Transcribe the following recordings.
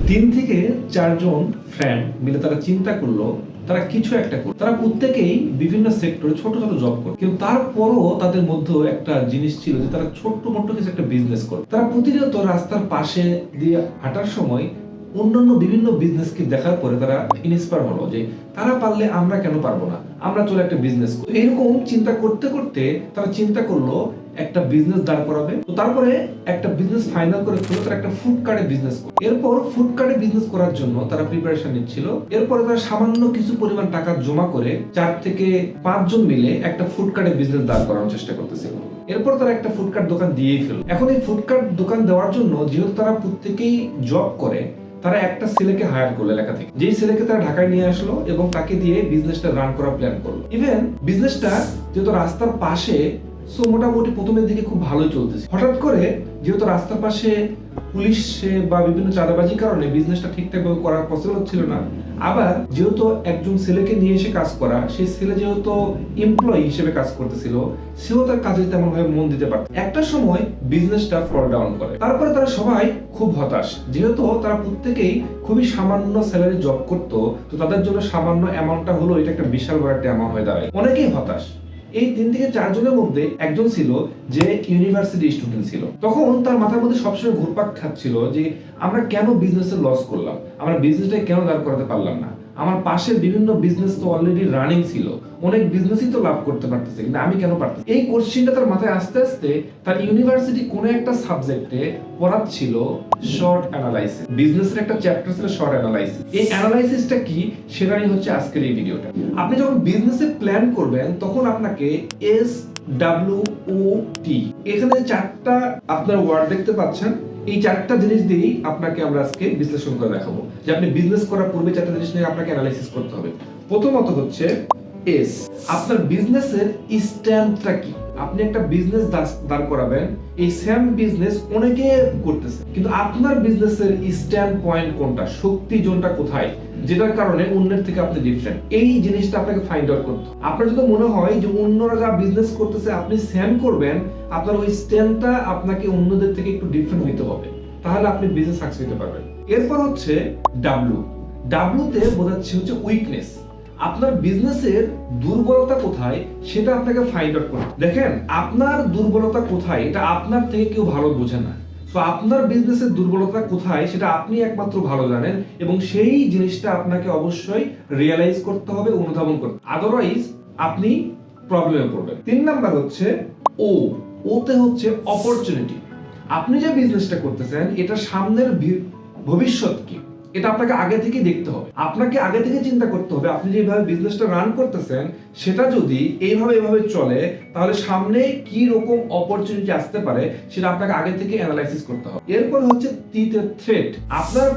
3 থেকে 4 জন ফ্রেন্ড মিলে তারা চিন্তা করলো তারা কিছু একটা করবে। তারা প্রত্যেকেই বিভিন্ন সেক্টরে ছোট ছোট জব করে, কিন্তু তারপরও তাদের মধ্যে একটা জিনিস ছিল যে তারা ছোট্ট মোট্ট কিছু একটা বিজনেস করে। তারা প্রতিনিয়ত রাস্তার পাশে দিয়ে হাঁটার সময় অন্যান্য বিভিন্ন বিজনেসকে দেখার পরে তারা ইন্সপায়ার হলো যে তারা পারলে আমরা কেন পারবো না, আমরা চলে একটা বিজনেস করি। এরকম চিন্তা করতে করতে তারা চিন্তা করলো একটা বিজনেস দাঁড় করাবে। তো তারপরে একটা বিজনেস ফাইনাল করে ফেলো, তারা একটা ফুড কার্টে বিজনেস করে। এরপর ফুড কার্টে বিজনেস করার জন্য তারা প্রিপারেশন নিচ্ছিল। এরপরে তারা সামান্য কিছু পরিমাণ টাকা জমা করে 4 থেকে 5 জন মিলে একটা ফুড কার্টে বিজনেস দাঁড় করানোর চেষ্টা করতেছিল। এরপর তারা একটা ফুড কার্ট দোকান দিয়েই ফেলল। এখন এই ফুড কার্ট দোকান দেওয়ার জন্য যেহেতু তারা প্রত্যেকেই জব করে, তারা একটা ছেলেকে হায়ার করলো এলাকা থেকে। যেই ছেলেকে তারা ঢাকায় নিয়ে আসলো এবং তাকে দিয়ে বিজনেসটা রান করার প্ল্যান করলো। ইভেন বিজনেসটা যেহেতু রাস্তার পাশে, সো মোটামুটি প্রথমের দিকে খুব ভালোই চলতেছে। হঠাৎ করে যেহেতু রাস্তার পাশে পুলিশে বা বিভিন্ন চাঁদাবাজির কারণে বিজনেসটা ঠিকঠাক ভাবে করা পসিবল হচ্ছিল না। আবার যেহেতু একজন ছেলেকে নিয়ে এসে কাজ করা, সেই ছেলে যেহেতু এমপ্লয়ি হিসেবে কাজ করতেছিল, সেও তার কাজে তেমন ভাবে মন দিতে পারত। একটা সময় বিজনেসটা ফল ডাউন করে। তারপরে তারা সবাই খুব হতাশ, যেহেতু তারা প্রত্যেকেই খুবই সামান্য স্যালারি জব করতো। তো তাদের জন্য সামান্য অ্যামাউন্টটা হলো এটা একটা বিশাল বড় একটা অ্যামাউন্ট হয়ে দাঁড়ায়। অনেকেই হতাশ। এই 3 থেকে 4 জনের মধ্যে একজন ছিল যে ইউনিভার্সিটি স্টুডেন্ট ছিল। তখন তার মাথার মধ্যে সবসময় ঘুরপাক খাচ্ছিল যে আমরা কেন বিজনেসে লস করলাম, আমরা বিজনেসটা কেন দাঁড় করাতে পারলাম না। আমার পাশের বিভিন্ন বিজনেস তো অলরেডি রানিং ছিল, অনেক বিজনেসই তো লাভ করতে পারতেছে, কিন্তু আমি কেন পারতেছি। এই কোশ্চেনটা তার মাথায় আস্তে আস্তে তার ইউনিভার্সিটি কোন একটা সাবজেক্টে পড়াচ্ছিল শর্ট অ্যানালাইসিস। বিজনেসের একটা চ্যাপ্টার ছিল শর্ট অ্যানালাইসিস। এই অ্যানালাইসিসটা কি সেটাই হচ্ছে আজকের এই ভিডিওটা। আপনি যখন বিজনেসে প্ল্যান করবেন তখন আপনাকে SWOT, এখানে 4টা আপনার ওয়ার্ড দেখতে পাচ্ছেন। এই 4টা জিনিস দিয়েই আপনাকে আমরা আজকে বিশ্লেষণ করে দেখাবো যে আপনি বিজনেস করার পূর্বে 4টা জিনিস নিয়ে আপনাকে অ্যানালাইসিস করতে হবে। প্রথমত হচ্ছে এস, আপনার বিজনেসের স্ট্যান্ডটা কি। আপনি একটা বিজনেস দাঁড় করাবেন, এই সেম বিজনেস অনেকে করতেছে, কিন্তু আপনার বিজনেসের স্ট্যান্ড পয়েন্ট কোনটা, শক্তি জোনটা কোথায়, যেটার কারণে অন্যের থেকে আপনি ডিফারেন্ট। এই জিনিসটা আপনাকে ফাইন্ড আউট করতে হবে। আপনার যদি মনে হয় যে অন্যরা যা বিজনেস করতেছে আপনি সেম করবেন, আপনার ওই স্ট্যান্ডটা আপনাকে অন্যদের থেকে একটু ডিফারেন্ট হতে হবে, তাহলে আপনি বিজনেস সাকসেস হতে পারবেন। এরপর হচ্ছে ডাব্লিউ। ডাব্লিউতে বোঝাচ্ছে হচ্ছে উইকনেস। আপনার বিজনেসের দুর্বলতা কোথায় সেটা আপনাকে ফাইন্ড আউট করতে। দেখেন, আপনার দুর্বলতা কোথায় এটা আপনার থেকে কেউ ভালো বোঝে না। তো আপনার বিজনেসের দুর্বলতা কোথায় সেটা আপনি একমাত্র ভালো জানেন, এবং সেই জিনিসটা আপনাকে অবশ্যই রিয়েলাইজ করতে হবে, অনুধাবন করতে, আদারওয়াইজ আপনি প্রবলেমে পড়বেন। 3 নাম্বার হচ্ছে ও। ওতে হচ্ছে অপরচুনিটি। আপনি যে বিজনেসটা করতেছেন এটা সামনের ভবিষ্যৎ কি, এটা আপনাকে আগে থেকে দেখতে হবে। আপনাকে আগে থেকে চিন্তা করতে হবে আপনি যেভাবে বিজনেসটা রান করতেছেন সেটা যদি এভাবে চলে তাহলে সামনে কি রকম অপরচুনিটি আসতে পারে সেটা আপনাকে আগে থেকে অ্যানালাইসিস করতে হবে। এরপর হচ্ছে তৃতীয় থ্রেট। আপনার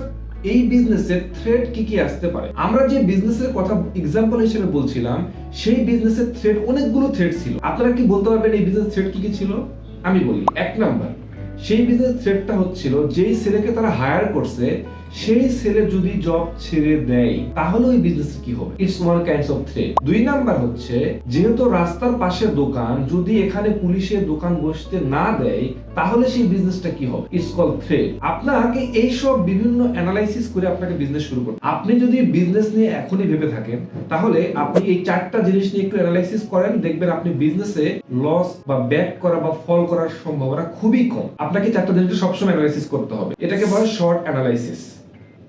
এই বিজনেসের থ্রেট কি কি আসতে পারে। আমরা যে বিজনেসের কথা এক্সাম্পল হিসেবে বলছিলাম সেই বিজনেসের থ্রেট অনেকগুলো থ্রেট ছিল। আপনারা কি বলতে পারবেন এই বিজনেস থ্রেট কি কি ছিল? আমি বলি। 1 নাম্বার, সেই বিজনেস থ্রেটটা হচ্ছিল যেই ছেলেকে তারা হায়ার করছে সেই ছেলে যদি জব ছেড়ে দেয় তাহলে ওই বিজনেস কি হবে, it's one kinds of threat. 2 number হচ্ছে যেহেতু রাস্তার পাশে দোকান, যদি এখানে পুলিশের দোকান বসতে না দেয় তাহলে সেই বিজনেসটা কি হবে, ইটস কল্ড থ্রেট। আপনাকে এই সব বিভিন্ন অ্যানালাইসিস করে আপনাকে বিজনেস শুরু করতে। আপনি যদি বিজনেস নিয়ে এখনই ভেবে থাকেন তাহলে আপনি এই 4টা জিনিস নিয়ে একটু অ্যানালাইসিস করেন, দেখবেন আপনি বিজনেসে লস বা ব্যাক করা বা ফল করার সম্ভাবনা খুবই কম। আপনাকে 4টা জিনিস সবসময় অ্যানালাইসিস করতে হবে, এটাকে বলে শর্ট অ্যানালাইসিস।